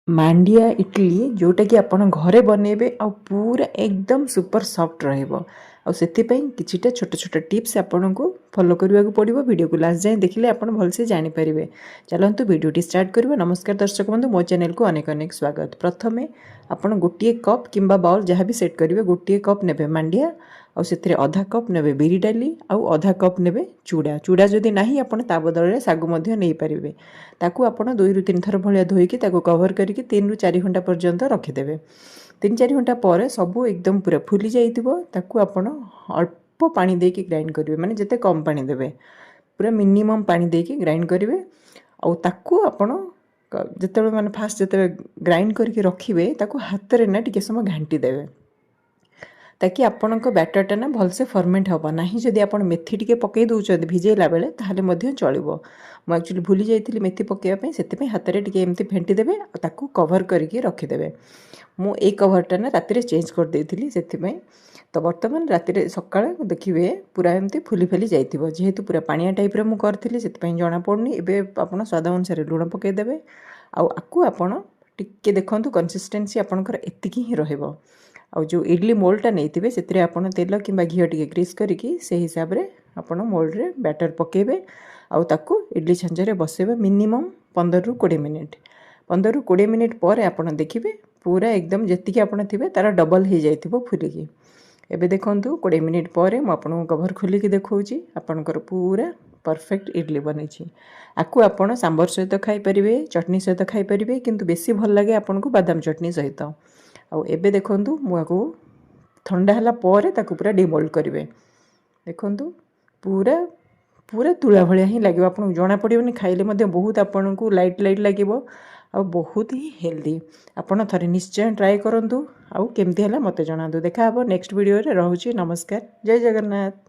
मांडिया इडली जोटा कि आपण घरे बनइबे आ पूरा एकदम सुपर सॉफ्ट रहइबो। आ सेतिपई किछिटा छोट छोट टिप्स आपन को फॉलो करबा को पड़िबो। वीडियो को लास्ट जाए देखिले आपण भलसे जानि परिबे। चलंतु वीडियोटी स्टार्ट करबो। नमस्कार दर्शक बंधु, मो चैनल को अनेक अनेक स्वागत। प्रथमे आपण गोटिए कप किंबा बाउल जहाँ भी सेट करिवे गोटिए कप नेबे मांडिया आ सेतिरे आधा कप नेबे बिरी डाली आ आधा कप नेबे चूड़ा। चूड़ा जदि नाही आपण ता बदलरे सागु मध्य नै परिबे। ताकू आपण 2 रु 3 थर भलिया धोइकी ताकू कवर करिकी 3 रु 4 घंटा पर्यंत रखिदेवे। 3-4 घंटा पर सबू एकदम पूरा फुली जाइथिबो। ताकू आपण अल्प पानी देके ग्राइंड करिवे, माने जते कम पानी देबे, पूरा मिनिमम पानी देके ग्राइंड करिवे। आ ताकू आपण जते माने फास्ट जते ग्राइंड करके रखिवे ताकू हाथ रे ना टिके समय घांटी देबे ताकि आपणक बैटरटा ना भलसे फर्मेंट हबो नाही। जदि आपण मेथी टिके पकई दउछन भिजेला बेले ताहले मध्य चलिबो। मु एक्चुअली भूली जाइथिली मेथी पकेया पई, सेते पई हाथ रे टिके एमती फेंटी देबे आ ताकू कवर करके रखि देबे। मु ए कवरटा ना राति रे चेंज कर देइथिली सेते पई। तो वर्तमान राति रे सकाळे देखिबे पूरा एमती फुली फुली जाइथिबो। जेहेतु पूरा पानिया टाइप रे मु करथिली सेते पई जणा पड़नी। एबे आपण स्वाद अनुसार लूण पकई देबे आ आकू आपण टिके देखंतु कंसिस्टेंसी आपणकर एतिकी ही रहइबो। आ जो इडली मोल्डटा नैथिबे सेतिरे आपण तेल किंबा घियो टिके ग्रीस करिकी से हिसाब रे आपण मोल्ड रे बैटर पकेबे आ ताकू इडली छंजरे बसेबे मिनिमम 15 रु 20 मिनिट। 15 रु 20 मिनिट पर आपण देखिबे पूरा एकदम जतिकी आपण थिबे तारा डबल हे जाइथिबो फुलिकी। एबे देखंतु 20 मिनिट पर मु आपण कवर खोलिकी देखौची आपणकर पूरा परफेक्ट इडली बनेछि। आकु आपण सांबर सहित खाई परिबे, चटनी सहित खाई परिबे, किंतु बेसी भल लागे आपण को बादाम चटनी सहित। आ एबे देखंतु मु आकु ठंडा हला पर ताकु पूरा डिमोल्ड करिवे। देखंतु पूरा पूरा तुला भलिया ही लागिबो। आपन जणा पड़िबोनी, खाइले मध्ये बहुत आपन को लाइट लाइट लागिबो आ बहुत ही हेल्दी। आपन थरे निश्चय ट्राई करंतु आ केमती हला मते जणांतु। देखा हबो नेक्स्ट वीडियो रे। रहउची नमस्कार, जय जगन्नाथ।